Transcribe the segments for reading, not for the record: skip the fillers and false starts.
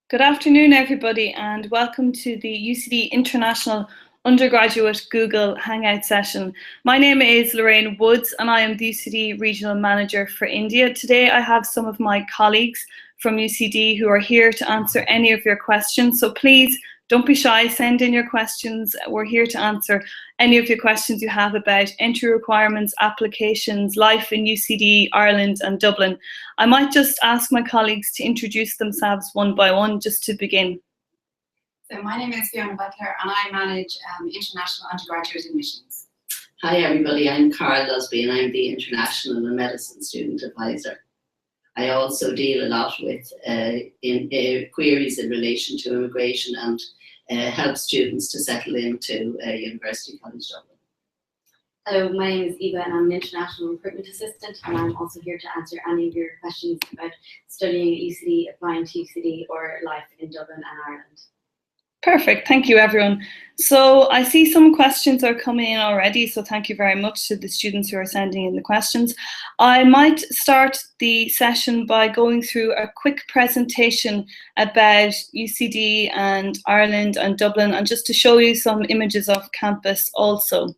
Good afternoon, everybody, and welcome to the UCD International Undergraduate Google Hangout session. My name is Lorraine Woods, and I am the UCD Regional Manager for India. Today, I have some of my colleagues from UCD who are here to answer any of your questions. So please don't be shy, send in your questions. We're here to answer any of your questions you have about entry requirements, applications, life in UCD, Ireland and Dublin. I might just ask my colleagues to introduce themselves one by one just to begin. So my name is Fiona Butler and I manage international undergraduate admissions. Hi everybody, I'm Carl Lusby and I'm the International and Medicine Student Advisor. I also deal a lot with queries in relation to immigration and help students to settle into University College Dublin. Hello, my name is Eva and I'm an International Recruitment Assistant, and I'm also here to answer any of your questions about studying at UCD, applying to UCD or life in Dublin and Ireland. Perfect, thank you everyone. So I see some questions are coming in already, so thank you very much to the students who are sending in the questions. I might start the session by going through a quick presentation about UCD and Ireland and Dublin, and just to show you some images of campus also.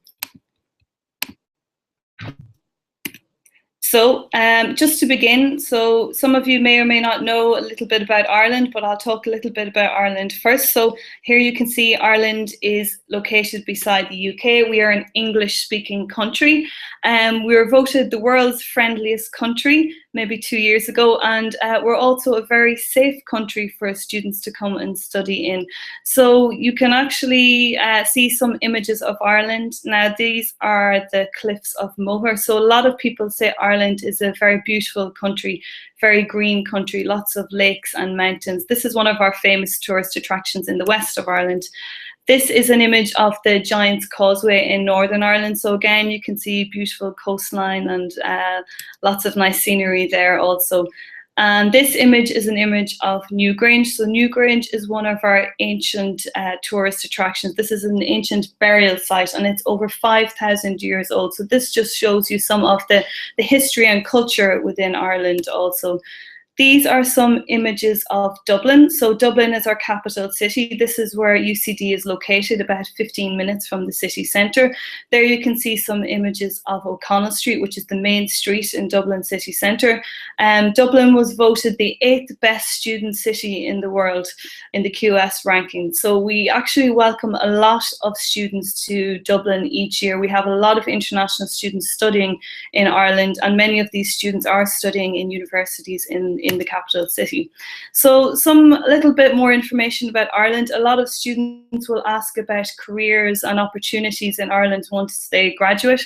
So just to begin, so some of you may or may not know a little bit about Ireland, but I'll talk a little bit about Ireland first. So here you can see Ireland is located beside the UK. We are an English-speaking country. We were voted the world's friendliest country maybe 2 years ago, and we're also a very safe country for students to come and study in. So you can actually see some images of Ireland. Now these are the cliffs of Moher. So a lot of people say Ireland is a very beautiful country, very green country, lots of lakes and mountains. This is one of our famous tourist attractions in the west of Ireland. This is an image of the Giant's Causeway in Northern Ireland. So again, you can see beautiful coastline and lots of nice scenery there also. And this image is an image of Newgrange. So Newgrange is one of our ancient tourist attractions. This is an ancient burial site and it's over 5,000 years old. So this just shows you some of the history and culture within Ireland also. These are some images of Dublin. So Dublin is our capital city. This is where UCD is located, about 15 minutes from the city centre. There you can see some images of O'Connell Street, which is the main street in Dublin city centre. Dublin was voted the 8th best student city in the world in the QS ranking. So we actually welcome a lot of students to Dublin each year. We have a lot of international students studying in Ireland, and many of these students are studying in universities in the capital city. So a little bit more information about Ireland. A lot of students will ask about careers and opportunities in Ireland once they graduate.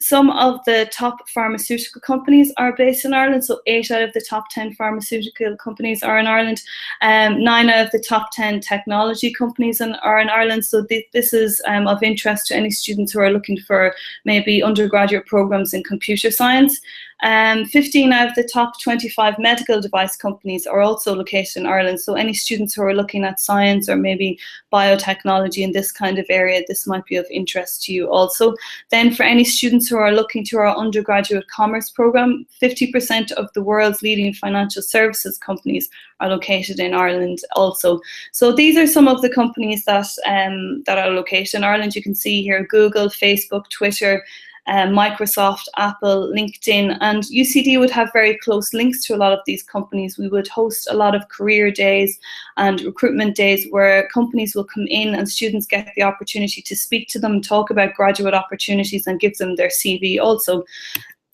Some of the top pharmaceutical companies are based in Ireland, so 8 out of the top 10 pharmaceutical companies are in Ireland. 9 out of the top 10 technology companies are in Ireland, so this is of interest to any students who are looking for maybe undergraduate programs in computer science. 15 out of the top 25 medical device companies are also located in Ireland, so any students who are looking at science or maybe biotechnology in this kind of area, this might be of interest to you also. Then for any students who are looking to our undergraduate commerce program, 50% of the world's leading financial services companies are located in Ireland also. So these are some of the companies that are located in Ireland. You can see here Google, Facebook, Twitter, Microsoft, Apple, LinkedIn, and UCD would have very close links to a lot of these companies. We would host a lot of career days and recruitment days where companies will come in and students get the opportunity to speak to them, talk about graduate opportunities and give them their CV also.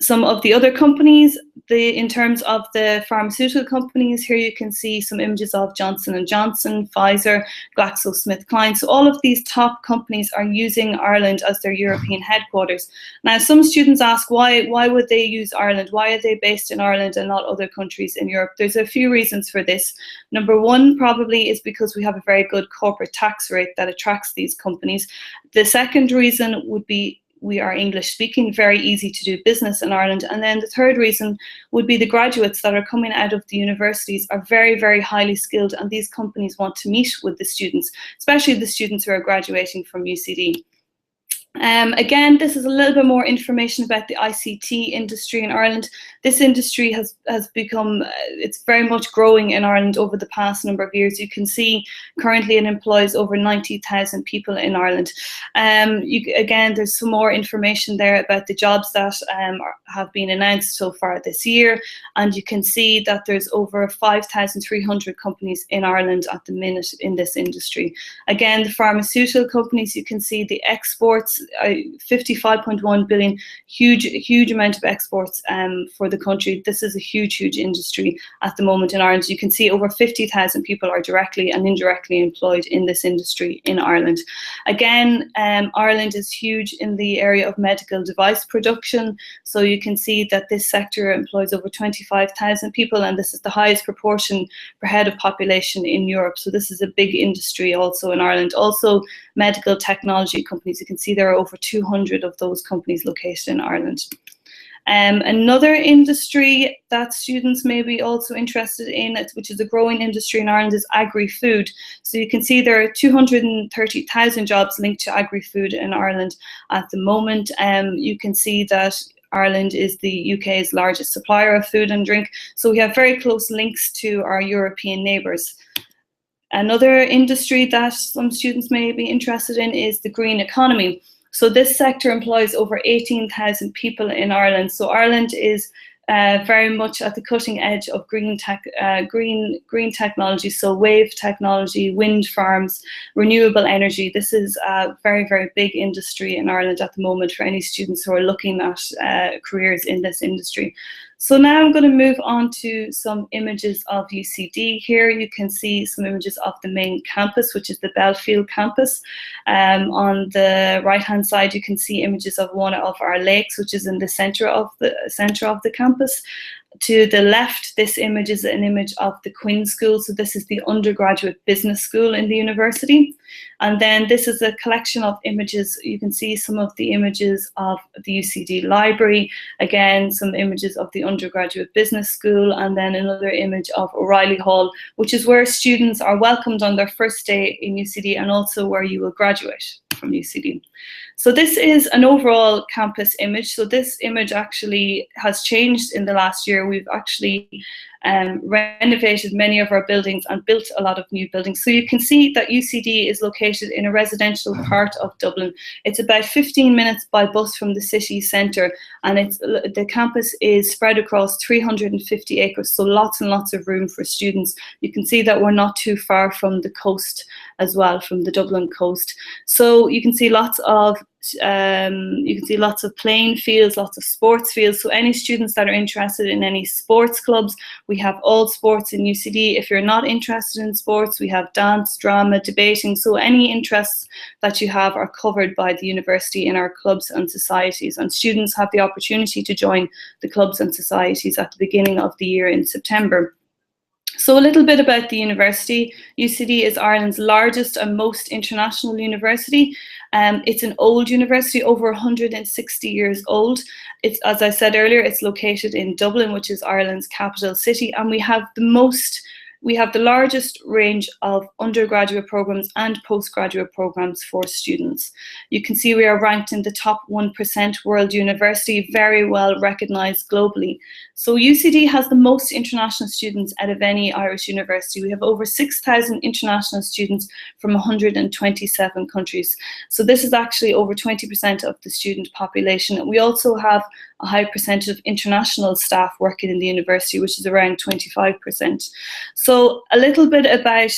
Some of the other companies, in terms of the pharmaceutical companies, here you can see some images of Johnson & Johnson, Pfizer, GlaxoSmithKline. So all of these top companies are using Ireland as their European headquarters. Now, some students ask why would they use Ireland? Why are they based in Ireland and not other countries in Europe? There's a few reasons for this. Number one probably is because we have a very good corporate tax rate that attracts these companies. The second reason would be we are English speaking, very easy to do business in Ireland. And then the third reason would be the graduates that are coming out of the universities are very, very highly skilled, and these companies want to meet with the students, especially the students who are graduating from UCD. Again, this is a little bit more information about the ICT industry in Ireland. This industry has become, it's very much growing in Ireland over the past number of years. You can see currently it employs over 90,000 people in Ireland. Again, there's some more information there about the jobs that have been announced so far this year. And you can see that there's over 5,300 companies in Ireland at the minute in this industry. Again, the pharmaceutical companies, you can see the exports, 55.1 billion, huge amount of exports for the country. This is a huge industry at the moment in Ireland. You can see over 50,000 people are directly and indirectly employed in this industry in Ireland. Again, Ireland is huge in the area of medical device production. So you can see that this sector employs over 25,000 people, and this is the highest proportion per head of population in Europe. So this is a big industry also in Ireland. Also, medical technology companies, you can see there are over 200 of those companies located in Ireland. Another industry that students may be also interested in, which is a growing industry in Ireland, is agri-food. So you can see there are 230,000 jobs linked to agri-food in Ireland at the moment. You can see that Ireland is the UK's largest supplier of food and drink. So we have very close links to our European neighbours. Another industry that some students may be interested in is the green economy. So this sector employs over 18,000 people in Ireland. So Ireland is very much at the cutting edge of green technology, so wave technology, wind farms, renewable energy. This is a very big industry in Ireland at the moment for any students who are looking at careers in this industry. So now I'm going to move on to some images of UCD. Here you can see some images of the main campus, which is the Belfield campus. On the right-hand side, you can see images of one of our lakes, which is in the center of the campus. To the left, this image is an image of the Quinn School. So this is the undergraduate business school in the university. And then this is a collection of images. You can see some of the images of the UCD library. Again, some images of the undergraduate business school. And then another image of O'Reilly Hall, which is where students are welcomed on their first day in UCD and also where you will graduate from UCD. So this is an overall campus image. So this image actually has changed in the last year. We've actually renovated many of our buildings and built a lot of new buildings. So you can see that UCD is located in a residential part of Dublin. It's about 15 minutes by bus from the city centre, and the campus is spread across 350 acres, so lots and lots of room for students. You can see that we're not too far from the coast as well, from the Dublin coast. So you can see lots of playing fields, lots of sports fields. So any students that are interested in any sports clubs, we have all sports in UCD. If you're not interested in sports, we have dance, drama, debating. So any interests that you have are covered by the university in our clubs and societies. And students have the opportunity to join the clubs and societies at the beginning of the year in September. So a little bit about the university. UCD is Ireland's largest and most international university. It's an old university, over 160 years old. It's, as I said earlier, it's located in Dublin, which is Ireland's capital city, and we have the largest range of undergraduate programs and postgraduate programs for students. You can see we are ranked in the top 1% world university, very well recognized globally. So UCD has the most international students out of any Irish university. We have over 6,000 international students from 127 countries. So this is actually over 20% of the student population. And we also have a high percentage of international staff working in the university, which is around 25%. So a little bit about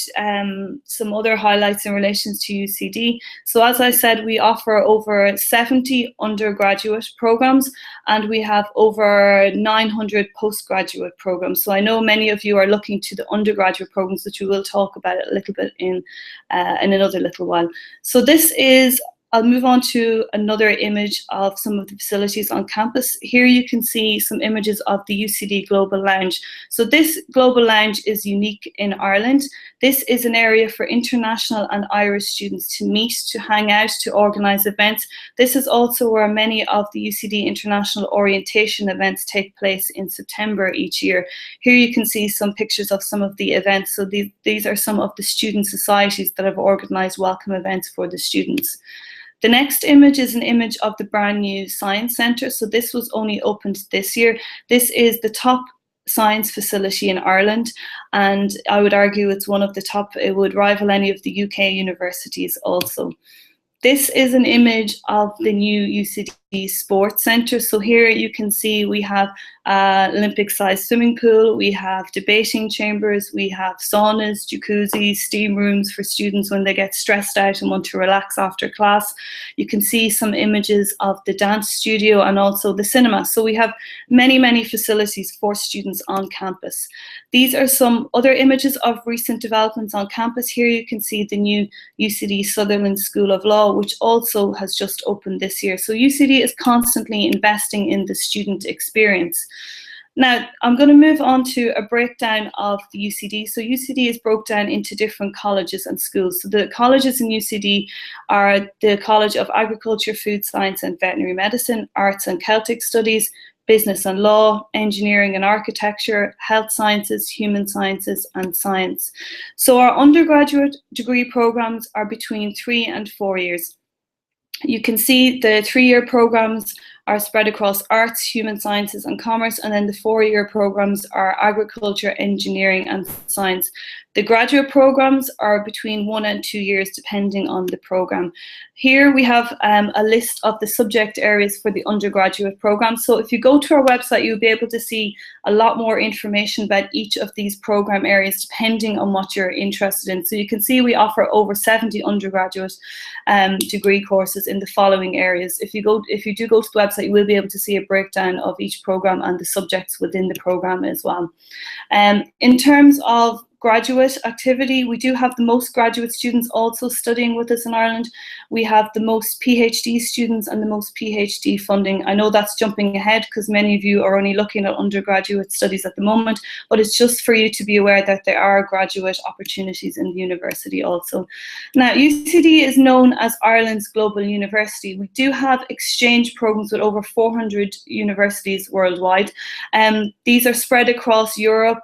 some other highlights in relation to UCD. So as I said, we offer over 70 undergraduate programs, and we have over 900 postgraduate programs. So I know many of you are looking to the undergraduate programs, which we will talk about a little bit in another little while. So this is, I'll move on to another image of some of the facilities on campus. Here you can see some images of the UCD Global Lounge. So this Global Lounge is unique in Ireland. This is an area for international and Irish students to meet, to hang out, to organise events. This is also where many of the UCD international orientation events take place in September each year. Here you can see some pictures of some of the events. So these are some of the student societies that have organised welcome events for the students. The next image is an image of the brand new Science Centre. So this was only opened this year. This is the top science facility in Ireland, and I would argue it's one of the top. It would rival any of the UK universities also. This is an image of the new UCD Sports Centre. So here you can see we have Olympic-sized swimming pool, we have debating chambers, we have saunas, jacuzzis, steam rooms for students when they get stressed out and want to relax after class. You can see some images of the dance studio and also the cinema. So we have many, many facilities for students on campus. These are some other images of recent developments on campus. Here you can see the new UCD Sutherland School of Law, which also has just opened this year. So UCD is constantly investing in the student experience. Now, I'm going to move on to a breakdown of the UCD. So UCD is broke down into different colleges and schools. So the colleges in UCD are the College of Agriculture, Food Science and Veterinary Medicine, Arts and Celtic Studies, Business and Law, Engineering and Architecture, Health Sciences, Human Sciences and Science. So our undergraduate degree programs are between 3 and 4 years. You can see the 3-year programs are spread across arts, human sciences and commerce, and then the 4-year programs are agriculture, engineering and science. The graduate programs are between 1 and 2 years depending on the program. Here we have a list of the subject areas for the undergraduate program. So if you go to our website, you'll be able to see a lot more information about each of these program areas depending on what you're interested in. So you can see we offer over 70 undergraduate degree courses in the following areas. If you do go to the website, you will be able to see a breakdown of each program and the subjects within the program as well. In terms of graduate activity, we do have the most graduate students also studying with us in Ireland. We have the most PhD students and the most PhD funding. I know that's jumping ahead because many of you are only looking at undergraduate studies at the moment, but it's just for you to be aware that there are graduate opportunities in the university also. Now, UCD is known as Ireland's global university. We do have exchange programs with over 400 universities worldwide. These are spread across Europe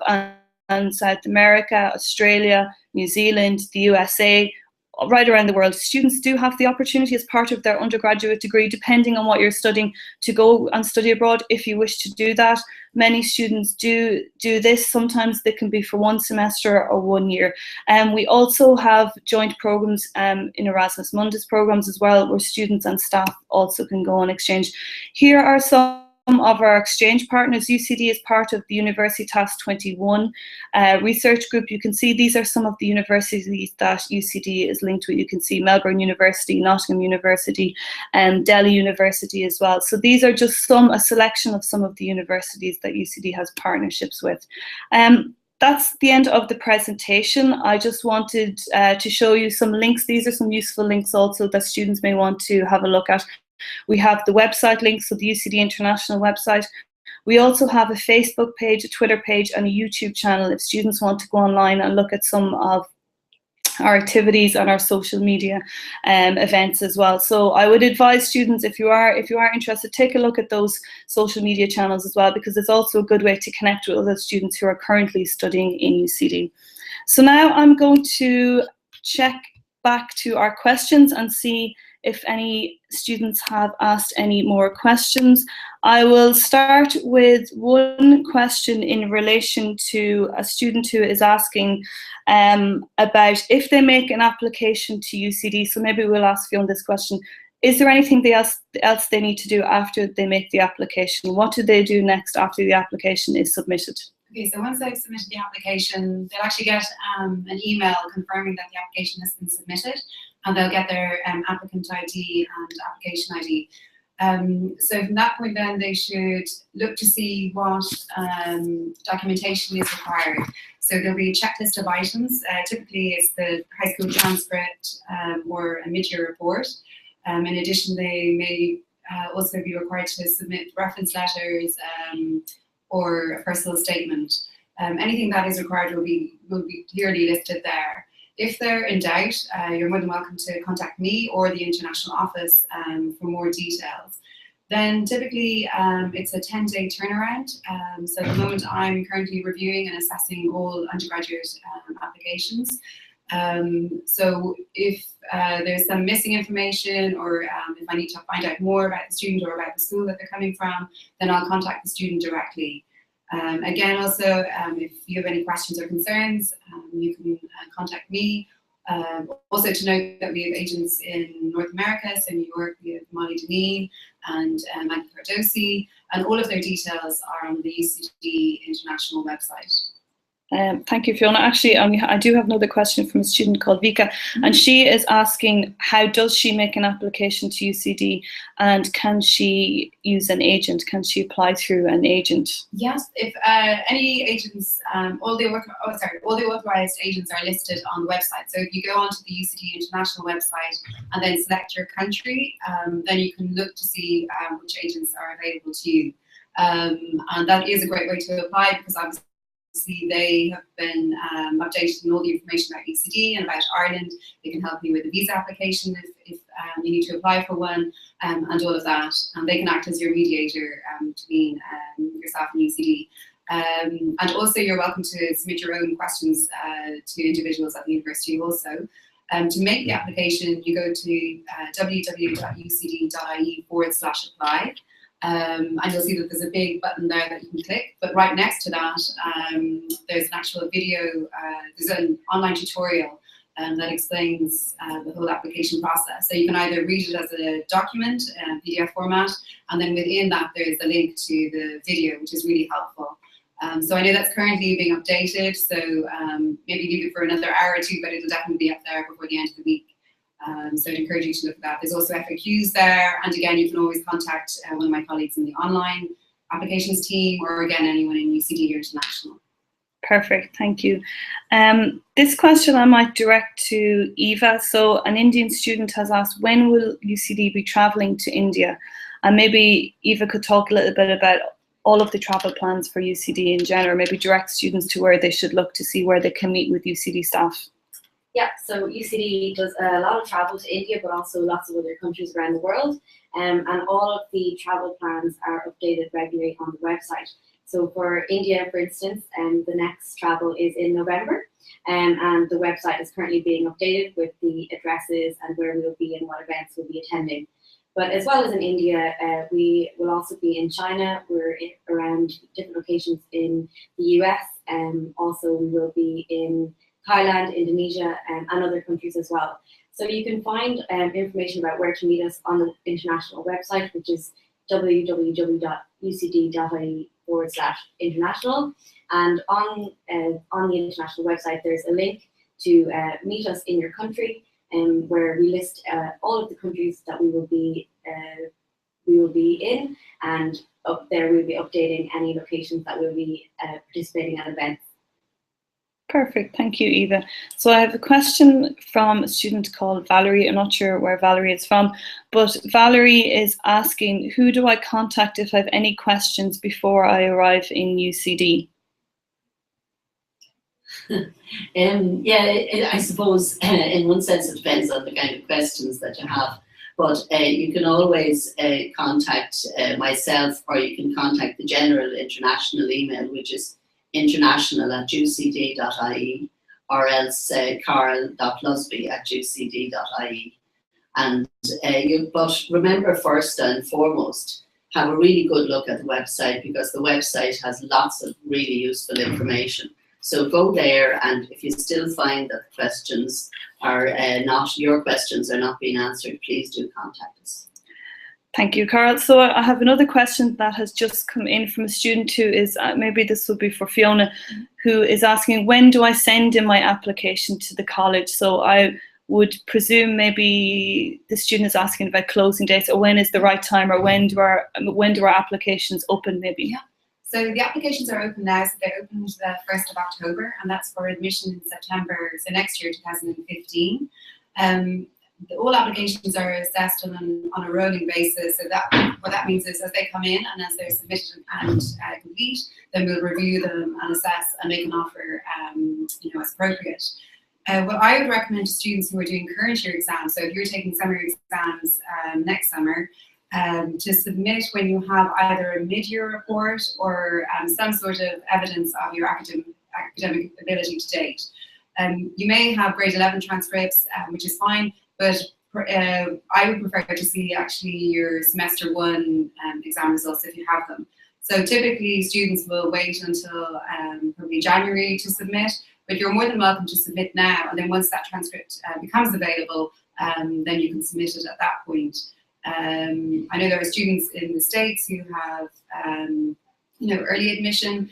and South America, Australia, New Zealand, the USA, right around the world. Students do have the opportunity as part of their undergraduate degree, depending on what you're studying, to go and study abroad if you wish to do that. Many students do this. Sometimes they can be for 1 semester or 1 year. We also have joint programs in Erasmus Mundus programs as well, where students and staff also can go on exchange. Here are some of our exchange partners. UCD is part of the Universitas 21 research group. You can see these are some of the universities that UCD is linked with. You can see Melbourne University, Nottingham University, and Delhi University as well. So these are just a selection of some of the universities that UCD has partnerships with. That's the end of the presentation. I just wanted to show you some links. These are some useful links also that students may want to have a look at. We have the website links, so the UCD International website. We also have a Facebook page, a Twitter page, and a YouTube channel if students want to go online and look at some of our activities and our social media events as well. So I would advise students, if you are interested, take a look at those social media channels as well, because it's also a good way to connect with other students who are currently studying in UCD. So now I'm going to check back to our questions and see if any students have asked any more questions. I will start with one question in relation to a student who is asking about if they make an application to UCD. So maybe we'll ask you on this question. Is there anything else they need to do after they make the application? What do they do next after the application is submitted? Okay, so once they've submitted the application, they'll actually get an email confirming that the application has been submitted, and they'll get their applicant ID and application ID. So from that point then, they should look to see what documentation is required. So there'll be a checklist of items. Typically it's the high school transcript or a mid-year report. In addition, they may also be required to submit reference letters or a personal statement. Anything that is required will be clearly listed there. If they're in doubt, you're more than welcome to contact me or the international office for more details. Then typically it's a 10-day turnaround. So at the moment I'm currently reviewing and assessing all undergraduate applications. So if there's some missing information, or if I need to find out more about the student or about the school that they're coming from, then I'll contact the student directly. Again, also, if you have any questions or concerns, you can contact me. Also to note that we have agents in North America, so New York, we have Molly Deneen and Maggie Cardosi, and all of their details are on the UCD International website. Thank you, Fiona. Actually, I do have another question from a student called Vika, and she is asking, how does she make an application to UCD, and can she use an agent? Can she apply through an agent? Yes, if any agents, all the authorized agents are listed on the website. So if you go onto the UCD International website and then select your country, then you can look to see which agents are available to you. And that is a great way to apply, because obviously they have been updating all the information about UCD and about Ireland. They can help you with the visa application if you need to apply for one, and all of that. And they can act as your mediator between yourself and UCD. And also, you're welcome to submit your own questions to individuals at the university also. To make the application, you go to www.ucd.ie/apply. And you'll see that there's a big button there that you can click, but right next to that there's an actual video, there's an online tutorial that explains the whole application process. So you can either read it as a document, PDF format, and then within that there's a link to the video, which is really helpful. So I know that's currently being updated, so maybe leave it for another hour or two, but it'll definitely be up there before the end of the week. So I'd encourage you to look at that. There's also FAQs there, and again, you can always contact one of my colleagues in the online applications team, or again, anyone in UCD or International. Perfect, thank you. This question I might direct to Eva. So an Indian student has asked, when will UCD be travelling to India? And maybe Eva could talk a little bit about all of the travel plans for UCD in general, maybe direct students to where they should look to see where they can meet with UCD staff. Yeah, so UCD does a lot of travel to India, but also lots of other countries around the world. And all of the travel plans are updated regularly on the website. So for India, for instance, the next travel is in November. And the website is currently being updated with the addresses and where we will be and what events we'll be attending. But as well as in India, we will also be in China. We're around different locations in the US. Also, we will be in Thailand, Indonesia, and other countries as well. So you can find information about where to meet us on the international website, which is www.ucd.ie/international. And on the international website, there's a link to meet us in your country, where we list all of the countries that we will be in, and up there we'll be updating any locations that will be participating at events. Perfect, thank you, Eva. So I have a question from a student called Valerie. I'm not sure where Valerie is from, but Valerie is asking, who do I contact if I have any questions before I arrive in UCD? Yeah, I suppose in one sense it depends on the kind of questions that you have, but you can always contact myself, or you can contact the general international email, which is international@ucd.ie, or else carl.lusby@ucd.ie. And but remember, first and foremost, have a really good look at the website, because the website has lots of really useful information. So go there, and if you still find that the questions are your questions are not being answered, please do contact us. Thank you, Carl. So I have another question that has just come in from a student who is, maybe this will be for Fiona, who is asking, when do I send in my application to the college? So I would presume maybe the student is asking about closing dates, or when is the right time, or when do our applications open maybe? Yeah. So the applications are open now, so they opened the 1st of October, and that's for admission in September, so next year, 2015. All applications are assessed on a rolling basis. So what that means is, as they come in and as they're submitted and complete, then we'll review them and assess and make an offer, as appropriate. What I would recommend to students who are doing current year exams, so if you're taking summer exams next summer, to submit when you have either a mid-year report or some sort of evidence of your academic ability to date. You may have grade 11 transcripts, which is fine, but I would prefer to see actually your semester 1 exam results if you have them. So typically students will wait until probably January to submit, but you're more than welcome to submit now, and then once that transcript becomes available, then you can submit it at that point. I know there are students in the States who have early admission,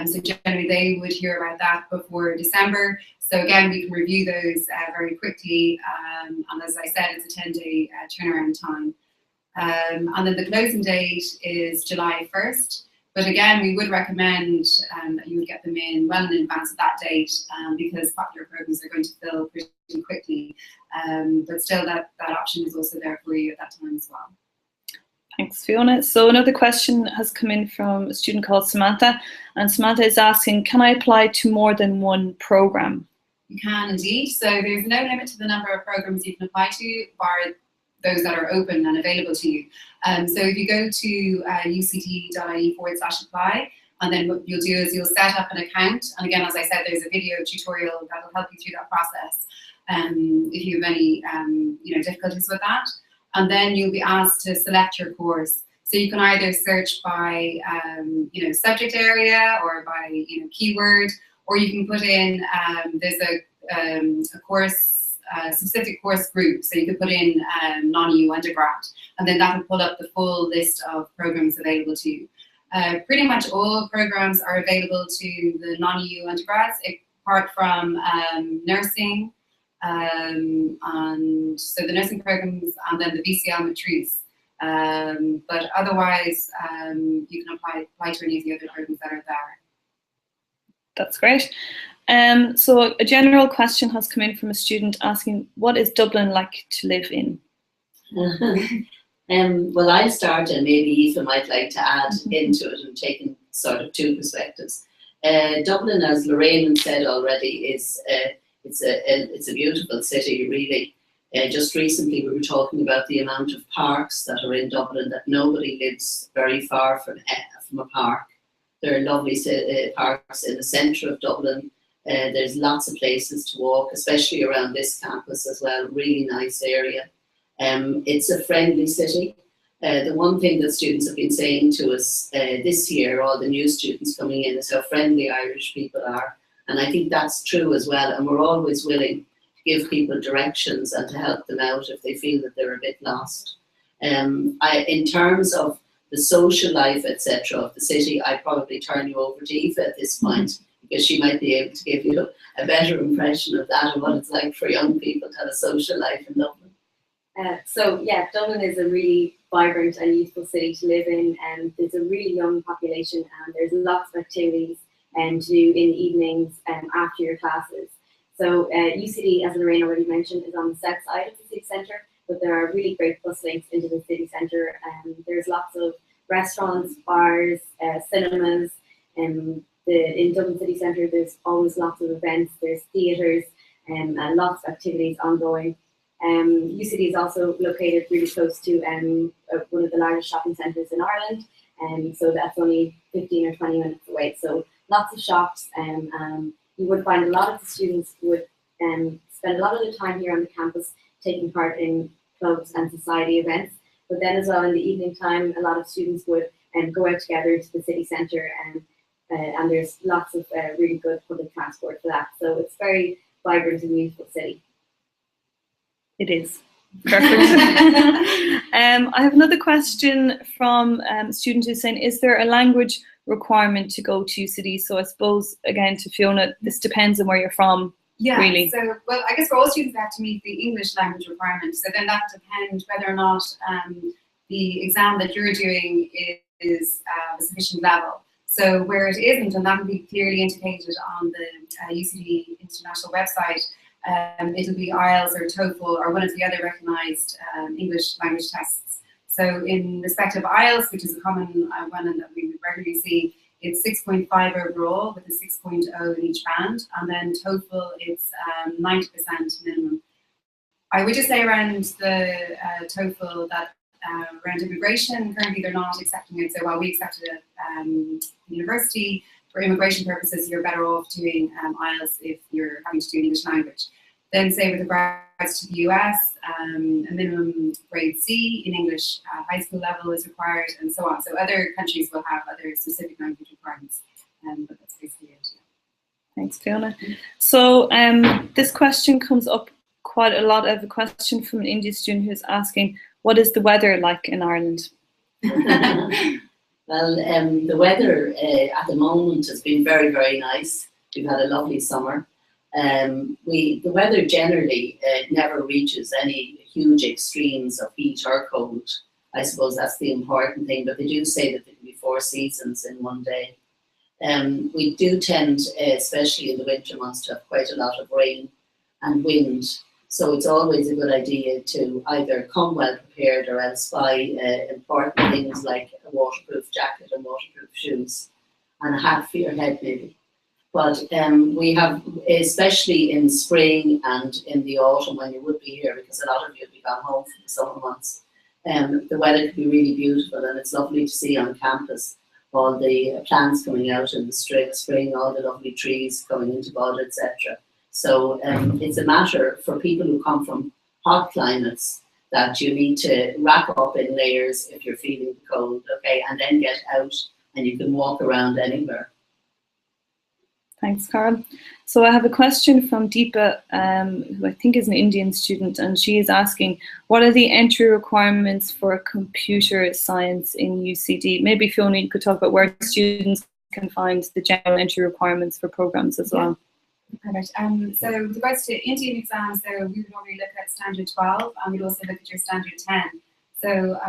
so generally they would hear about that before December. So again, we can review those very quickly, and as I said, it's a 10-day turnaround time. And then the closing date is July 1st. But again, we would recommend that you would get them in well in advance of that date, because popular programs are going to fill pretty quickly. But still, that option is also there for you at that time as well. Thanks, Fiona. So another question has come in from a student called Samantha, and Samantha is asking, can I apply to more than one program? You can indeed. So there's no limit to the number of programs you can apply to, bar those that are open and available to you. So if you go to ucd.ie/apply, and then what you'll do is you'll set up an account. And again, as I said, there's a video tutorial that will help you through that process if you have any difficulties with that. And then you'll be asked to select your course. So you can either search by subject area or by keyword, or you can put in there's a course. Specific course group, so you could put in non-EU undergrad, and then that will pull up the full list of programs available to you. Pretty much all programs are available to the non-EU undergrads, apart from nursing, and so the nursing programs, and then the BCL matrice. But otherwise, you can apply to any of the other programs that are there. That's great. So a general question has come in from a student asking, what is Dublin like to live in? Well, I'll start, and maybe Aoife might like to add into it, and taking sort of two perspectives. Dublin, as Lorraine said already, is it's a beautiful city, really. Just recently we were talking about the amount of parks that are in Dublin, that nobody lives very far from a park. There are lovely parks in the centre of Dublin. There's lots of places to walk, especially around this campus as well. Really nice area. It's a friendly city. The one thing that students have been saying to us this year, all the new students coming in, is how friendly Irish people are. And I think that's true as well. And we're always willing to give people directions and to help them out if they feel that they're a bit lost. In terms of the social life, etc., of the city, I'd probably turn you over to Aoife at this point, because she might be able to give you a better impression of that and what it's like for young people to have a social life in Dublin. So yeah, Dublin is a really vibrant and youthful city to live in, and there's a really young population, and there's lots of activities to do in the evenings after your classes. So UCD, as Lorraine already mentioned, is on the south side of the city centre, but there are really great bus links into the city centre. There's lots of restaurants, bars, cinemas. In Dublin city centre, there's always lots of events. There's theatres and lots of activities ongoing. UCD is also located really close to one of the largest shopping centres in Ireland, and so that's only 15 or 20 minutes away. So lots of shops, and you would find a lot of the students would spend a lot of their time here on the campus taking part in clubs and society events. But then as well in the evening time, a lot of students would go out together to the city centre, and there's lots of really good public transport for that. So it's very vibrant and youthful city. It is. Perfect. I have another question from a student who's saying, is there a language requirement to go to UCD? So I suppose, again, to Fiona, this depends on where you're from. Yeah, really. So, well, I guess for all students, they have to meet the English language requirement. So then that depends whether or not the exam that you're doing is a sufficient level. So where it isn't, and that will be clearly indicated on the UCD International website, it'll be IELTS or TOEFL or one of the other recognised English language tests. So in respect of IELTS, which is a common one that we regularly see, it's 6.5 overall with a 6.0 in each band, and then TOEFL it's 90% minimum. I would just say around the TOEFL that around immigration, currently they're not accepting it. So while we accepted it at university, for immigration purposes, you're better off doing IELTS if you're having to do English language. Then say with regards to the US, a minimum grade C in English high school level is required, and so on. So other countries will have other specific language requirements, but that's basically it. Thanks, Fiona. So this question comes up quite a lot. I have a question from an Indian student who's asking, what is the weather like in Ireland? Well, the weather at the moment has been very, very nice. We've had a lovely summer. The weather generally never reaches any huge extremes of heat or cold. I suppose that's the important thing, but they do say that there can be 4 seasons in one day. We do tend, especially in the winter months, to have quite a lot of rain and wind. So it's always a good idea to either come well prepared or else buy important things like a waterproof jacket and waterproof shoes and a hat for your head maybe. But we have, especially in spring and in the autumn when you would be here, because a lot of you will be gone home for the summer months, the weather can be really beautiful, and it's lovely to see on campus all the plants coming out in the spring, all the lovely trees coming into bud, etc. So it's a matter for people who come from hot climates that you need to wrap up in layers if you're feeling cold, okay, and then get out and you can walk around anywhere. Thanks, Carl. So I have a question from Deepa, who I think is an Indian student, and she is asking, what are the entry requirements for computer science in UCD? Maybe Fiona, you could talk about where students can find the general entry requirements for programs as well. Perfect. So with regards to Indian exams, so we would normally look at standard 12, and we'd also look at your standard 10. So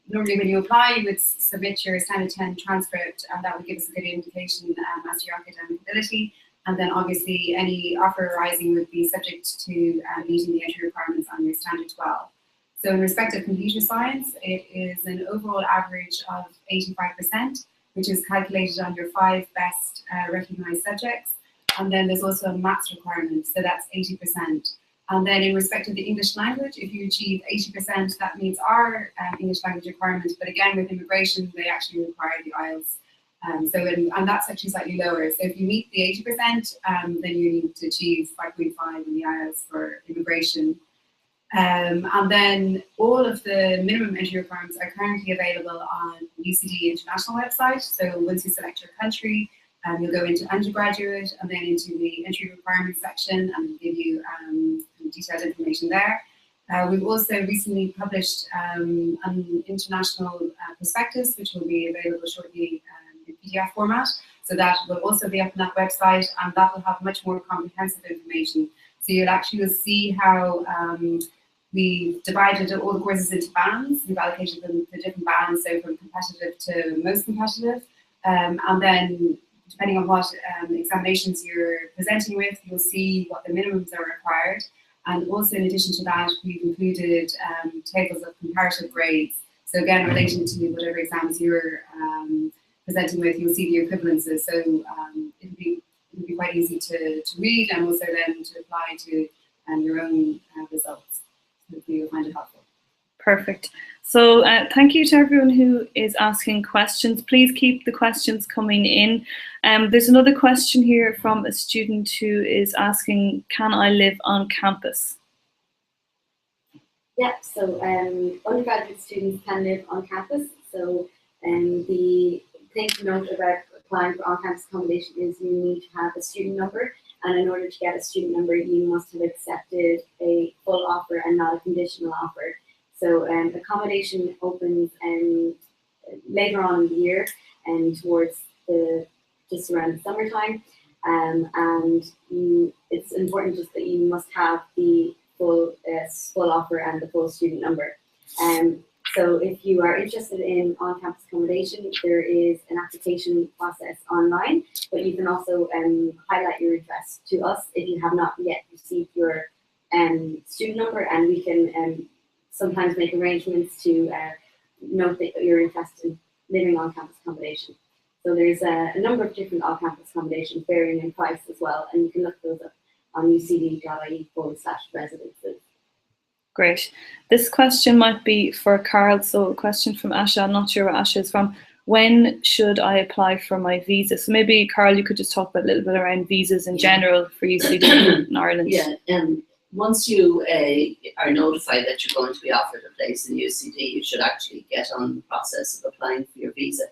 normally when you apply, you would submit your standard 10 transcript, and that would give us a good indication as to your academic ability. And then obviously any offer arising would be subject to meeting the entry requirements on your standard 12. So in respect of computer science, it is an overall average of 85%, which is calculated on your 5 best recognized subjects. And then there's also a maths requirement, so that's 80%. And then in respect of the English language, if you achieve 80%, that meets our English language requirements. But again, with immigration, they actually require the IELTS. And that's actually slightly lower. So if you meet the 80%, then you need to achieve 5.5 in the IELTS for immigration. And then all of the minimum entry requirements are currently available on UCD International website. So once you select your country, you'll go into Undergraduate and then into the entry requirements section, and we'll give you detailed information there. We've also recently published an international prospectus, which will be available shortly in PDF format. So that will also be up on that website, and that will have much more comprehensive information. So you'll actually see how we've divided all the courses into bands. We've allocated them to different bands, so from competitive to most competitive. And then depending on what examinations you're presenting with, you'll see what the minimums are required. And also in addition to that, we've included tables of comparative grades. So again, relating to whatever exams you're presenting with, you'll see the equivalences. So it'll be quite easy to read, and also then to apply to your own results. Hopefully you'll find it helpful. Perfect. So thank you to everyone who is asking questions. Please keep the questions coming in. There's another question here from a student who is asking, can I live on campus? Yeah, so undergraduate students can live on campus. So the thing to note about applying for on-campus accommodation is you need to have a student number. And in order to get a student number, you must have accepted a full offer and not a conditional offer. So accommodation opens later on in the year and towards just around the summertime. And it's important just that you must have the full offer and the full student number. So if you are interested in on-campus accommodation, there is an application process online, but you can also highlight your interest to us if you have not yet received your student number, and we can sometimes make arrangements to note that you're interested in living on campus accommodation. So there's a number of different on-campus accommodations varying in price as well, and you can look those up on ucd.ie/residences. Great. This question might be for Carl. So a question from Asha. I'm not sure where Asha is from. when should I apply for my visa? So maybe, Carl, you could just talk about a little bit around visas in general for UCD in Ireland. Yeah, once you are notified that you're going to be offered a place in UCD, you should actually get on the process of applying for your visa.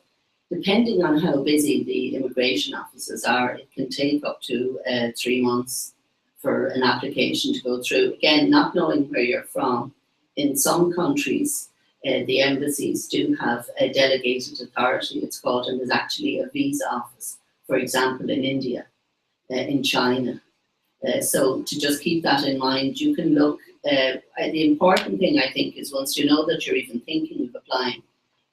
Depending on how busy the immigration offices are, it can take up to 3 months for an application to go through. Again, not knowing where you're from, in some countries, the embassies do have a delegated authority, it's called, and there's actually a visa office, for example, in India, in China. So to just keep that in mind, you can look, the important thing I think is once you know that you're even thinking of applying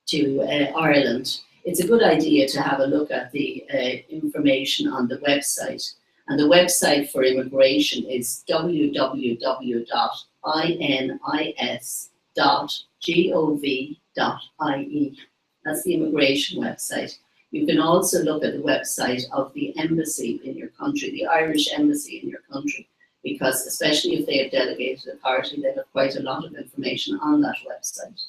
to Ireland, it's a good idea to have a look at the information on the website. And the website for immigration is www.inis.gov.ie. That's the immigration website. You can also look at the website of the embassy in your country, the Irish embassy in your country, because especially if they have delegated authority, they have quite a lot of information on that website.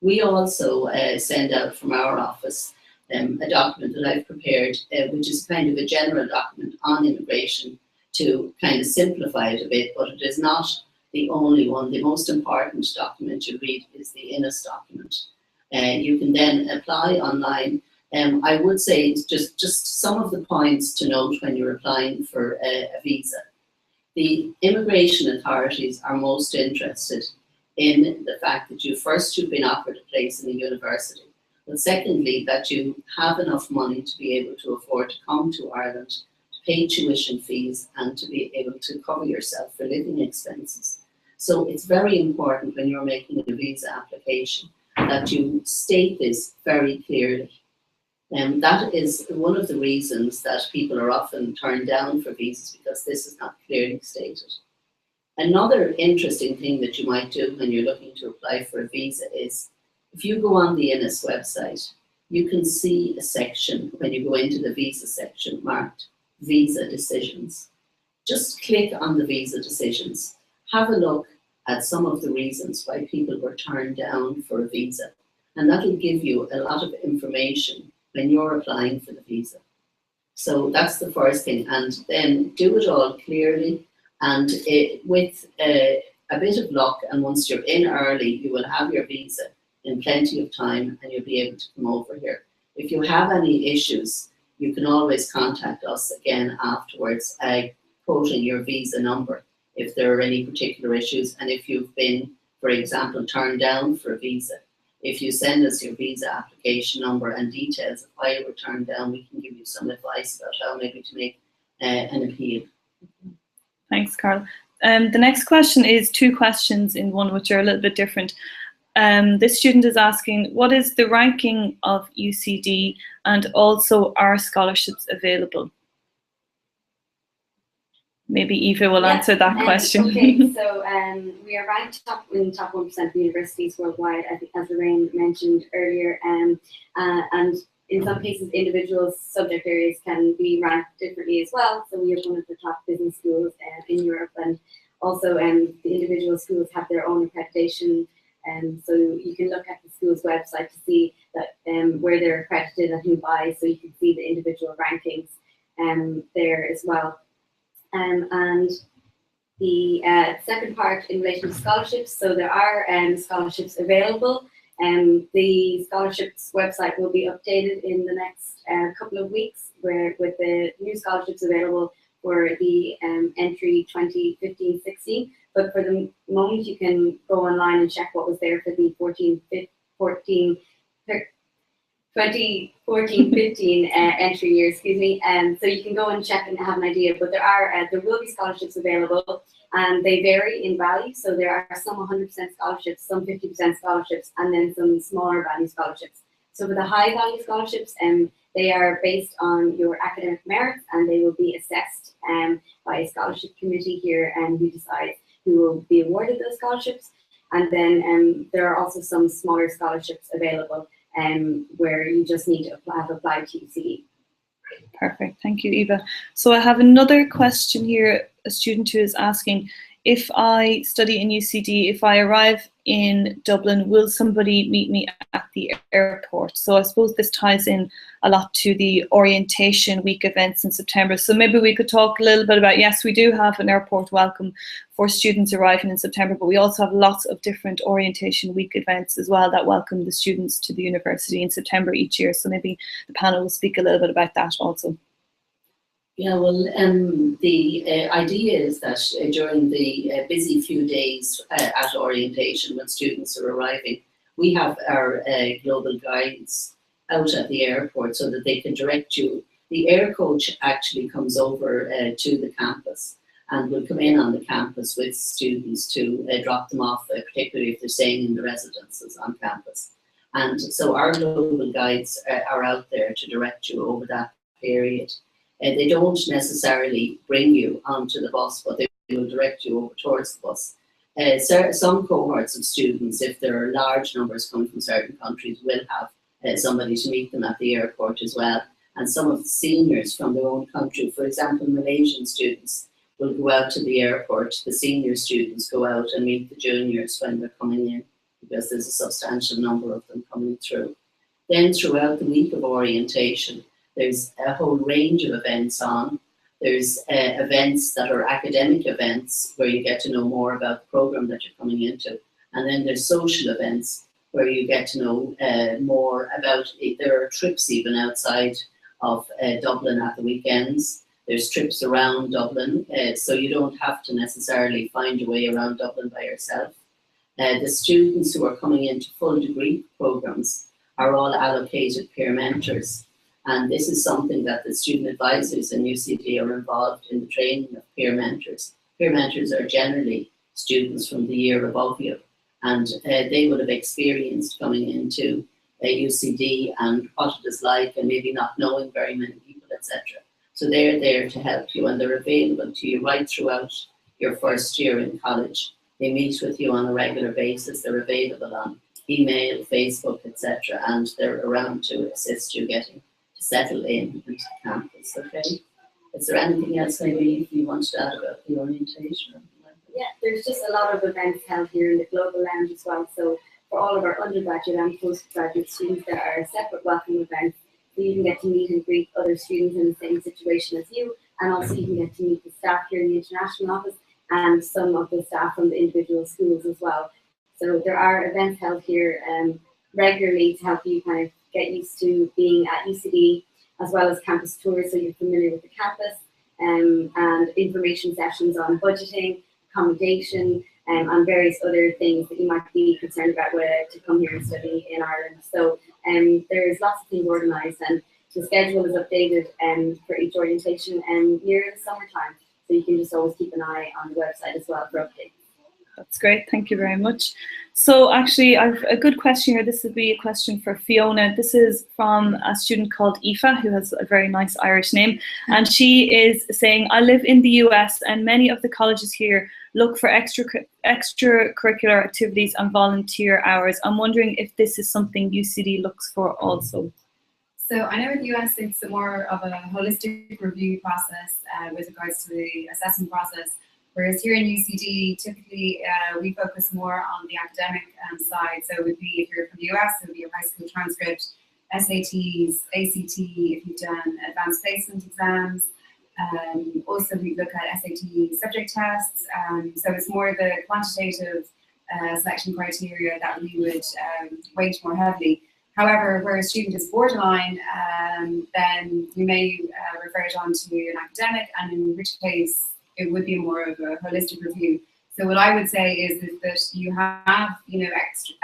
We also send out from our office a document that I've prepared, which is kind of a general document on immigration to kind of simplify it a bit, but it is not the only one. The most important document you read is the INIS document. You can then apply online. I would say just some of the points to note when you're applying for a visa. The immigration authorities are most interested in the fact that you've been offered a place in a university, but secondly, that you have enough money to be able to afford to come to Ireland, to pay tuition fees, and to be able to cover yourself for living expenses. So it's very important when you're making a visa application that you state this very clearly. And that is one of the reasons that people are often turned down for visas, because this is not clearly stated. Another interesting thing that you might do when you're looking to apply for a visa is, if you go on the INIS website, you can see a section when you go into the visa section marked Visa Decisions. Just click on the visa decisions. Have a look at some of the reasons why people were turned down for a visa. And that'll give you a lot of information when you're applying for the visa. So that's the first thing. And then do it all clearly, and with a bit of luck, and once you're in early, you will have your visa in plenty of time and you'll be able to come over here. If you have any issues, you can always contact us again afterwards, quoting your visa number if there are any particular issues. And if you've been, for example, turned down for a visa, if you send us your visa application number and details of why you were turned down, we can give you some advice about how maybe to make an appeal. Thanks, Carl. The next question is 2 questions in one, which are a little bit different. This student is asking, what is the ranking of UCD, and also are scholarships available? Maybe Eva will answer that question. Okay, so we are ranked in the top 1% of universities worldwide, as Lorraine mentioned earlier, and in some cases individual subject areas can be ranked differently as well. So we have one of the top business schools in Europe, and also the individual schools have their own accreditation. So you can look at the school's website to see that where they're accredited and who buys, so you can see the individual rankings there as well. And the second part in relation to scholarships, so there are scholarships available. The scholarships website will be updated in the next couple of weeks, with the new scholarships available for the entry 2015-16. But for the moment, you can go online and check what was there for the 2014-15 entry year, excuse me. So you can go and check and have an idea. But there will be scholarships available, and they vary in value. So there are some 100% scholarships, some 50% scholarships, and then some smaller value scholarships. So for the high value scholarships, they are based on your academic merits, and they will be assessed by a scholarship committee here, and who decides who will be awarded those scholarships. And then there are also some smaller scholarships available where you just need to have applied to UCD. Perfect, thank you, Eva. So I have another question here, a student who is asking, if I study in UCD, if I arrive in Dublin, will somebody meet me at the airport? So I suppose this ties in a lot to the orientation week events in September. So maybe we could talk a little bit about, yes, we do have an airport welcome for students arriving in September, but we also have lots of different orientation week events as well that welcome the students to the university in September each year. So maybe the panel will speak a little bit about that also. Yeah, well, the idea is that during the busy few days at orientation when students are arriving, we have our global guides out at the airport so that they can direct you. The air coach actually comes over to the campus and will come in on the campus with students to drop them off, particularly if they're staying in the residences on campus. And so our global guides are out there to direct you over that period. They don't necessarily bring you onto the bus, but they will direct you over towards the bus. Some cohorts of students, if there are large numbers coming from certain countries, will have somebody to meet them at the airport as well. And some of the seniors from their own country, for example, Malaysian students, will go out to the airport. The senior students go out and meet the juniors when they're coming in, because there's a substantial number of them coming through. Then throughout the week of orientation, there's a whole range of events on. There's events that are academic events where you get to know more about the program that you're coming into. And then there's social events where you get to know more about, there are trips even outside of Dublin at the weekends. There's trips around Dublin, so you don't have to necessarily find your way around Dublin by yourself. The students who are coming into full degree programs are all allocated peer mentors. And this is something that the student advisors in UCD are involved in the training of peer mentors. Peer mentors are generally students from the year above you, and they would have experienced coming into a UCD and what it is like, and maybe not knowing very many people, etc. So they're there to help you, and they're available to you right throughout your first year in college. They meet with you on a regular basis. They're available on email, Facebook, etc., and they're around to assist you getting settle in into campus. Okay, is there anything else maybe you want to add about the orientation? Yeah, there's just a lot of events held here in the Global Lounge as well. So for all of our undergraduate and postgraduate students, there are separate welcome events. So you can get to meet and greet other students in the same situation as you, and also you can get to meet the staff here in the international office and some of the staff from the individual schools as well. So there are events held here regularly to help you kind of get used to being at UCD, as well as campus tours so you're familiar with the campus, and information sessions on budgeting, accommodation, and various other things that you might be concerned about whether to come here and study in Ireland. So there's lots of things organised, and the schedule is updated for each orientation near the summertime. So you can just always keep an eye on the website as well for updates. That's great, thank you very much. So actually, I've a good question here. This would be a question for Fiona. This is from a student called Aoife, who has a very nice Irish name. And she is saying, I live in the US and many of the colleges here look for extracurricular activities and volunteer hours. I'm wondering if this is something UCD looks for also. So I know in the US it's more of a holistic review process with regards to the assessment process. Whereas here in UCD, typically we focus more on the academic side. So it would be, if you're from the US, it would be your high school transcript, SATs, ACT, if you've done advanced placement exams. Also, we look at SAT subject tests. So it's more the quantitative selection criteria that we would weight more heavily. However, where a student is borderline, then we may refer it on to an academic, and in which case, it would be more of a holistic review. So what I would say is that you have,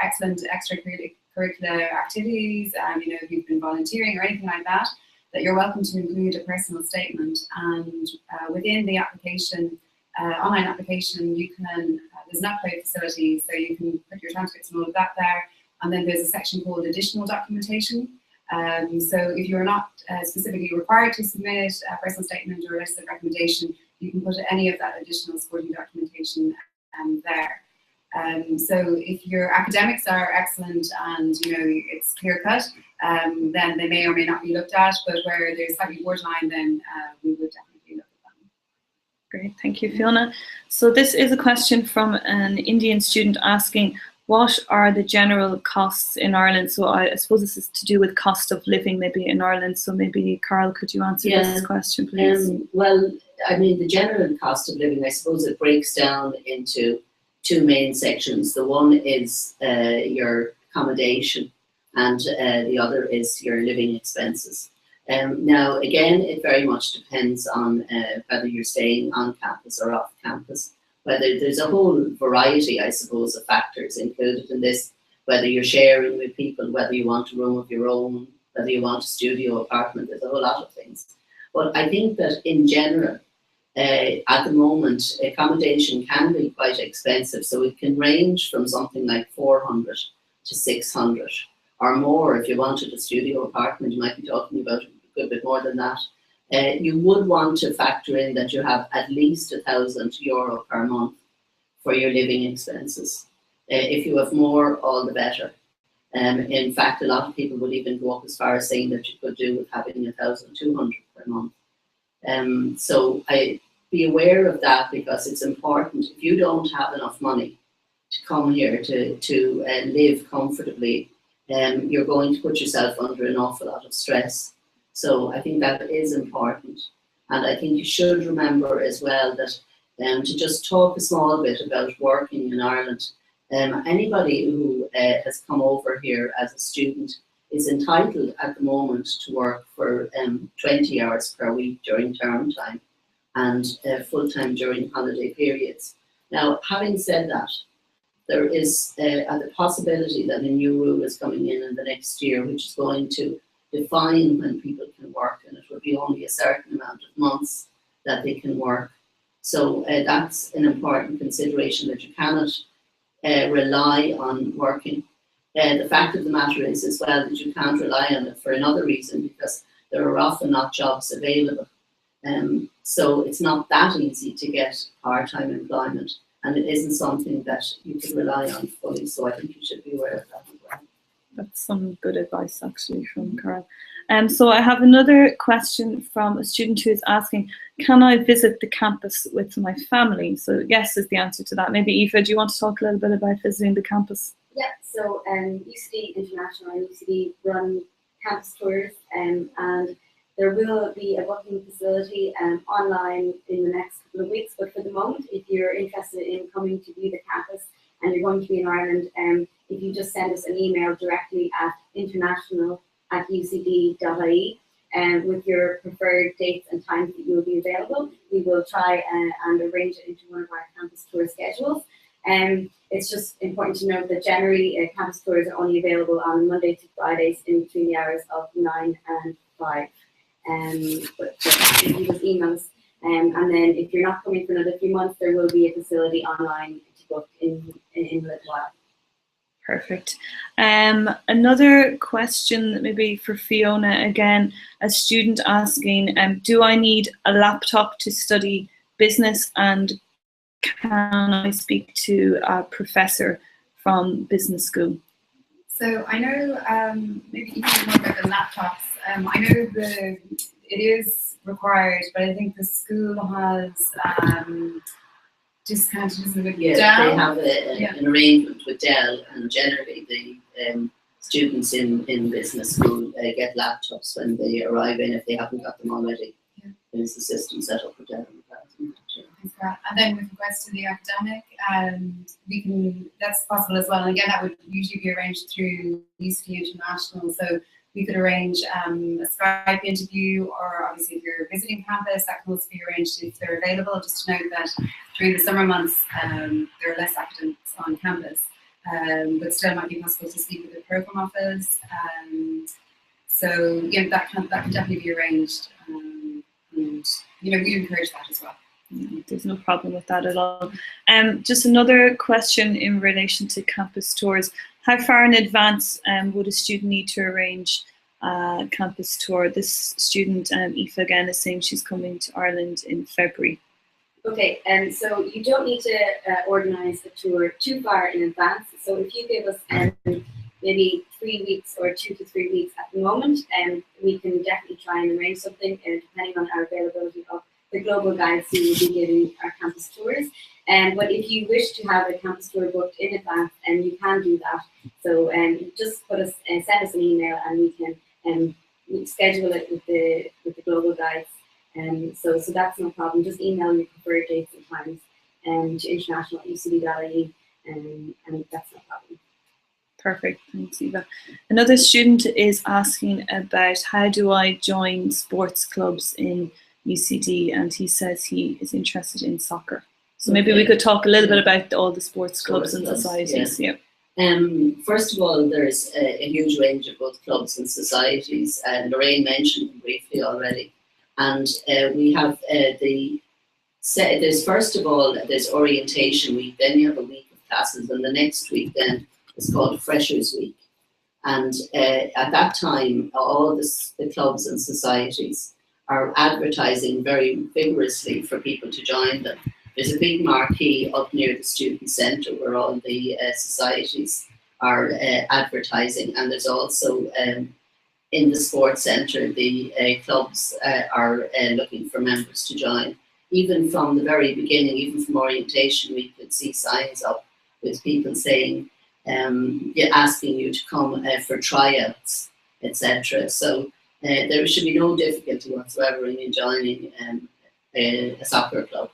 excellent extracurricular activities, if you've been volunteering or anything like that, that you're welcome to include a personal statement. And within the application, online application, you can, there's an upload facility, so you can put your transcripts and all of that there. And then there's a section called additional documentation. So if you're not specifically required to submit a personal statement or a list of recommendation, you can put any of that additional supporting documentation there. So if your academics are excellent and it's clear cut, then they may or may not be looked at. But where they're slightly borderline, then we would definitely look at them. Great, thank you, Fiona. So this is a question from an Indian student asking, what are the general costs in Ireland? So I suppose this is to do with cost of living maybe in Ireland. So maybe Carol, could you answer this question, please? Well, I mean, the general cost of living, I suppose it breaks down into two main sections. The one is your accommodation, and the other is your living expenses. Now, again, it very much depends on whether you're staying on campus or off campus. Whether there's a whole variety, I suppose, of factors included in this, whether you're sharing with people, whether you want a room of your own, whether you want a studio apartment, there's a whole lot of things. But I think that in general, at the moment, accommodation can be quite expensive. So it can range from something like 400 to 600 or more. If you wanted a studio apartment, you might be talking about a good bit more than that. You would want to factor in that you have at least €1,000 per month for your living expenses. If you have more, all the better. In fact, a lot of people would even go up as far as saying that you could do with having 1,200 per month. So I be aware of that, because it's important. If you don't have enough money to come here to live comfortably, you're going to put yourself under an awful lot of stress. So I think that is important. And I think you should remember as well that to just talk a small bit about working in Ireland, anybody who has come over here as a student is entitled at the moment to work for 20 hours per week during term time and full-time during holiday periods. Now, having said that, there is the possibility that a new rule is coming in the next year, which is going to define when people can work, and it will be only a certain amount of months that they can work. So that's an important consideration, that you cannot rely on working. The fact of the matter is as well that you can't rely on it for another reason, because there are often not jobs available. So it's not that easy to get part-time employment, and it isn't something that you can rely on fully. So I think you should be aware of that as well. That's some good advice, actually, from Carol. So I have another question from a student who is asking, can I visit the campus with my family? So yes is the answer to that. Maybe Aoife, do you want to talk a little bit about visiting the campus? Yeah, so UCD International and UCD run campus tours, and there will be a booking facility online in the next couple of weeks. But for the moment, if you're interested in coming to view the campus and you're going to be in Ireland, if you just send us an email directly at international@ucd.ie with your preferred dates and times that you will be available, we will try and arrange it into one of our campus tour schedules. It's just important to note that generally campus tours are only available on Monday to Fridays in between the hours of 9 and 5. But if you just email us, and then if you're not coming for another few months, there will be a facility online to book in a little while. Perfect. Another question maybe for Fiona, again, a student asking, do I need a laptop to study business, and can I speak to a professor from business school? So I know, maybe you can talk about the laptops. I know it is required, but I think the school has discounted with Dell. They have an arrangement with Dell, and generally the students in business school get laptops when they arrive in, if they haven't got them already. Yeah. There's the system set up for Dell. And then with regards to the academic, that's possible as well. And again, that would usually be arranged through UCD International. So we could arrange a Skype interview, or obviously if you're visiting campus, that can also be arranged if they're available. Just to note that during the summer months, there are less academics on campus, but still it might be possible to speak with the program office. So yeah, that can definitely be arranged, and we encourage that as well. There's no problem with that at all. Just another question in relation to campus tours. How far in advance would a student need to arrange a campus tour? This student, Aoife, again, is saying she's coming to Ireland in February. Okay, so you don't need to organise a tour too far in advance. So if you give us maybe 3 weeks or 2 to 3 weeks at the moment, we can definitely try and arrange something, depending on our availability of the global guides who will be giving our campus tours. But if you wish to have a campus tour booked in advance, you can do that. So just send us an email, and we can schedule it with the global guides. So that's no problem. Just email your preferred dates and times to international@ucd.ie, and that's no problem. Perfect, thanks Eva. Another student is asking about how do I join sports clubs in UCD, and he says he is interested in soccer. So maybe we could talk a little bit about all the sports clubs and societies. Yeah. First of all, there's a huge range of both clubs and societies. Lorraine mentioned them briefly already. And we have there's first of all, there's orientation week, then you have a week of classes, and the next week then is called Freshers Week. And at that time, all the clubs and societies are advertising very vigorously for people to join them. There's a big marquee up near the student centre where all the societies are advertising, and there's also in the sports centre the clubs are looking for members to join. Even from the very beginning, even from orientation, we could see signs up with people saying, asking you to come for tryouts, etc. So there should be no difficulty whatsoever in joining a soccer club.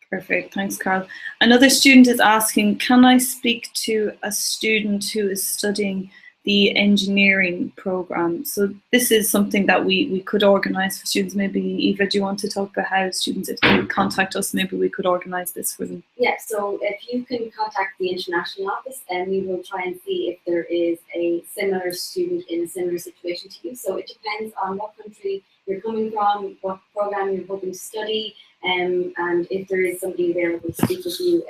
Perfect, thanks Carl. Another student is asking, can I speak to a student who is studying the engineering program? So this is something that we could organise for students. Maybe Eva, do you want to talk about how students, if they contact us, maybe we could organise this for them? Yeah, so if you can contact the international office, and we will try and see if there is a similar student in a similar situation to you. So it depends on what country you're coming from, what program you're hoping to study, and if there is somebody available to speak with you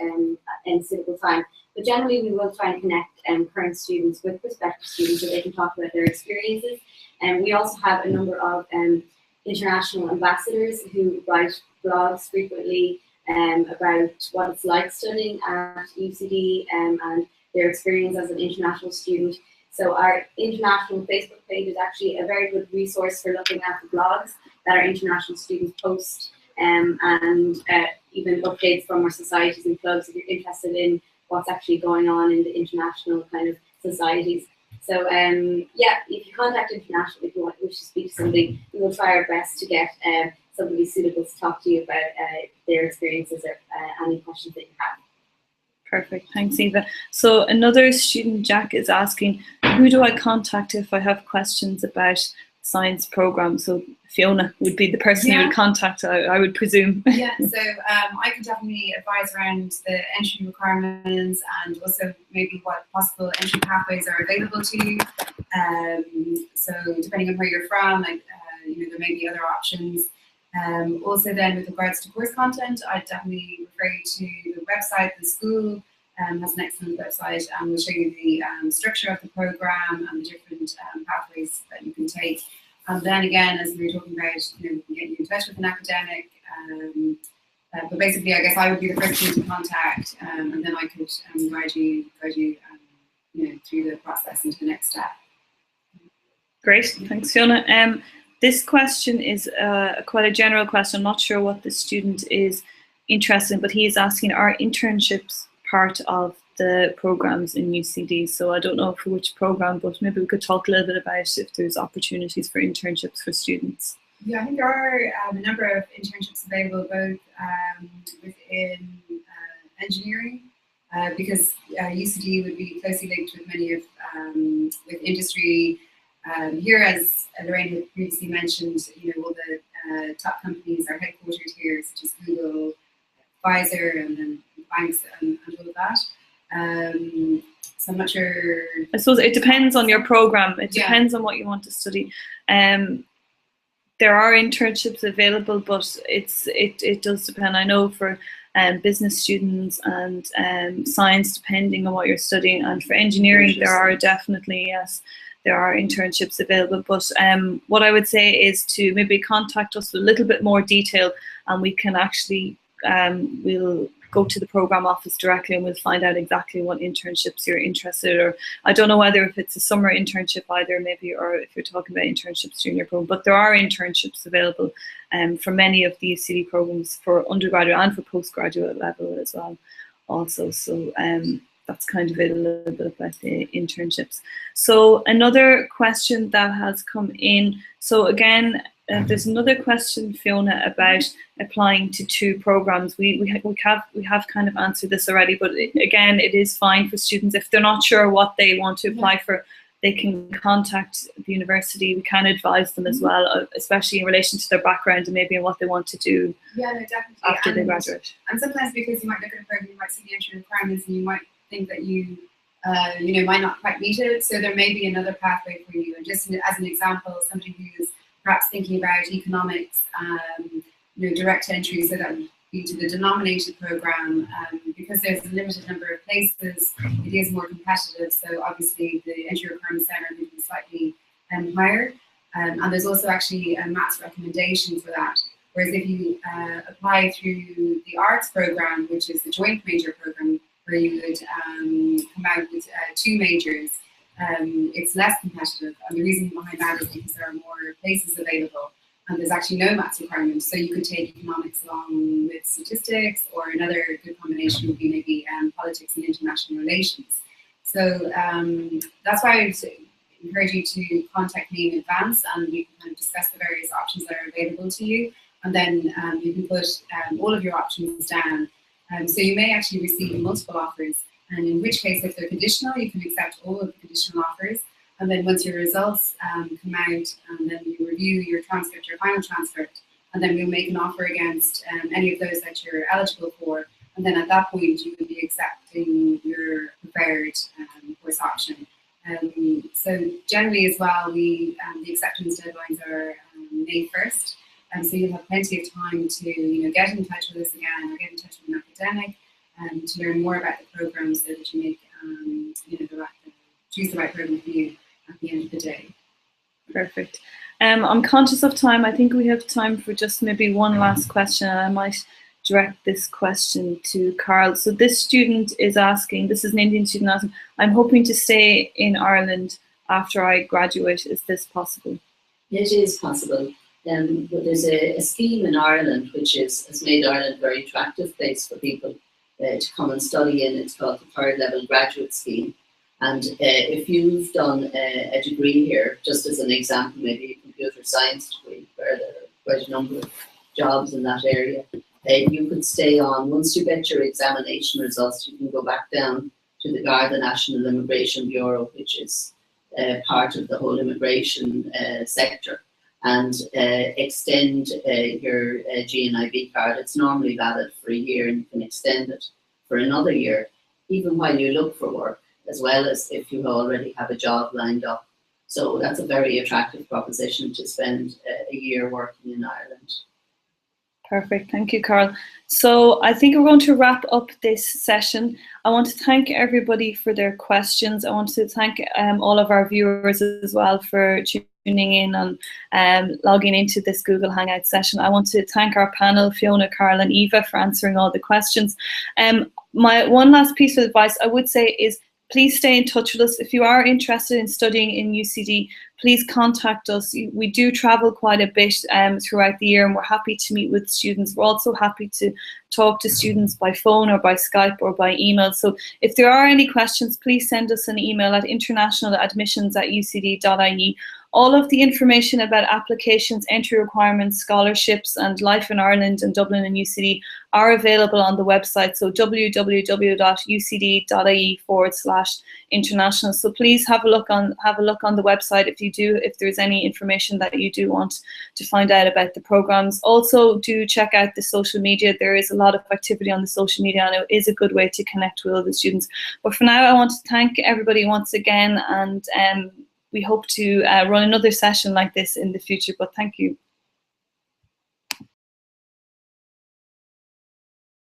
in suitable time. But generally, we will try and connect current students with prospective students so they can talk about their experiences. And we also have a number of international ambassadors who write blogs frequently about what it's like studying at UCD and their experience as an international student. So our international Facebook page is actually a very good resource for looking at the blogs that our international students post, and even updates from our societies and clubs if you're interested in what's actually going on in the international kind of societies. So yeah, if you contact international, if you wish to speak to somebody, we will try our best to get somebody suitable to talk to you about their experiences or any questions that you have. Perfect, thanks Eva. So another student, Jack, is asking, who do I contact if I have questions about science program? So Fiona would be the person you would contact, I would presume. Yeah, so I could definitely advise around the entry requirements and also maybe what possible entry pathways are available to you. So depending on where you're from, like there may be other options. Also then with regards to course content, I'd definitely refer you to the website. The school has an excellent website and will show you the structure of the program and the different pathways that you can take. And then again, as we were talking about, we can get you in touch with an academic. But basically, I guess I would be the first one to contact, and then I could guide you through the process into the next step. Great, thanks Fiona. This question is quite a general question. I'm not sure what the student is interested in, but he is asking, are internships part of the programs in UCD? So I don't know for which program, but maybe we could talk a little bit about if there's opportunities for internships for students. Yeah, I think there are a number of internships available both within engineering, because UCD would be closely linked with many of with industry. Here, as Lorraine had previously mentioned, all the top companies are headquartered here, such as Google, Pfizer, and then banks and all of that. So I'm not sure. I suppose it depends on your program. It depends on what you want to study. There are internships available, but it does depend. I know for business students and science, depending on what you're studying, and for engineering, there are definitely, yes, there are internships available. But what I would say is to maybe contact us with a little bit more detail, and we can actually we'll go to the program office directly and we'll find out exactly what internships you're interested in. Or I don't know whether if it's a summer internship either, maybe, or if you're talking about internships during your program, but there are internships available for many of the UCD programs for undergraduate and for postgraduate level as well also. So that's kind of it, a little bit about the internships. So another question that has come in. So again, there's another question, Fiona, about applying to 2 programs. We have kind of answered this already, but again, it is fine for students if they're not sure what they want to apply for. They can contact the university. We can advise them as well, especially in relation to their background and maybe what they want to do after they graduate. And sometimes because you might look at a program, you might see the entry requirements, and you might think that you might not quite meet it. So there may be another pathway for you. And just as an example, somebody who's perhaps thinking about economics, direct entry, so that would be to the denominated program, because there's a limited number of places, it is more competitive. So obviously the entry requirements there are going to be slightly higher. And there's also actually a maths recommendation for that. Whereas if you apply through the arts program, which is the joint major program, where you would come out with 2 majors, it's less competitive. And the reason behind that is because there are more places available and there's actually no maths requirements. So you could take economics along with statistics, or another good combination would be maybe politics and international relations. So that's why I would encourage you to contact me in advance, and we can kind of discuss the various options that are available to you. And then you can put all of your options down. So you may actually receive multiple offers, and in which case, if they're conditional, you can accept all of the conditional offers. And then once your results come out, and then you review your transcript, your final transcript, and then we'll make an offer against any of those that you're eligible for. And then at that point, you would be accepting your preferred course option. So generally as well, the acceptance deadlines are May 1st. So you'll have plenty of time to get in touch with us again, or get in touch with an academic, to learn more about the program, so that you make choose the right program for you at the end of the day. Perfect. I'm conscious of time. I think we have time for just maybe one last question, and I might direct this question to Carl. So this student is asking, this is an Indian student asking, I'm hoping to stay in Ireland after I graduate. Is this possible? It is possible. But there's a scheme in Ireland which has made Ireland a very attractive place for people to come and study in. It's called the 3rd Level Graduate Scheme. And if you've done a degree here, just as an example, maybe a computer science degree, where there are quite a number of jobs in that area, you could stay on. Once you get your examination results, you can go back down to the Garda National Immigration Bureau, which is part of the whole immigration sector, and extend your GNIB card. It's normally valid for a year, and you can extend it for another year, even while you look for work, as well as if you already have a job lined up. So that's a very attractive proposition, to spend a year working in Ireland. Perfect, thank you, Carl. So I think we're going to wrap up this session. I want to thank everybody for their questions. I want to thank all of our viewers as well for tuning in and logging into this Google Hangout session. I want to thank our panel, Fiona, Carl and Eva, for answering all the questions. My one last piece of advice I would say is, please stay in touch with us. If you are interested in studying in UCD, please contact us. We do travel quite a bit throughout the year, and we're happy to meet with students. We're also happy to talk to students by phone or by Skype or by email. So if there are any questions, please send us an email at internationaladmissions@ucd.ie. All of the information about applications, entry requirements, scholarships, and life in Ireland and Dublin and UCD are available on the website. So www.ucd.ie/international. So please have a look on the website if there's any information that you do want to find out about the programs. Also, do check out the social media. There is a lot of activity on the social media, and it is a good way to connect with other students. But for now, I want to thank everybody once again, and we hope to run another session like this in the future, but thank you.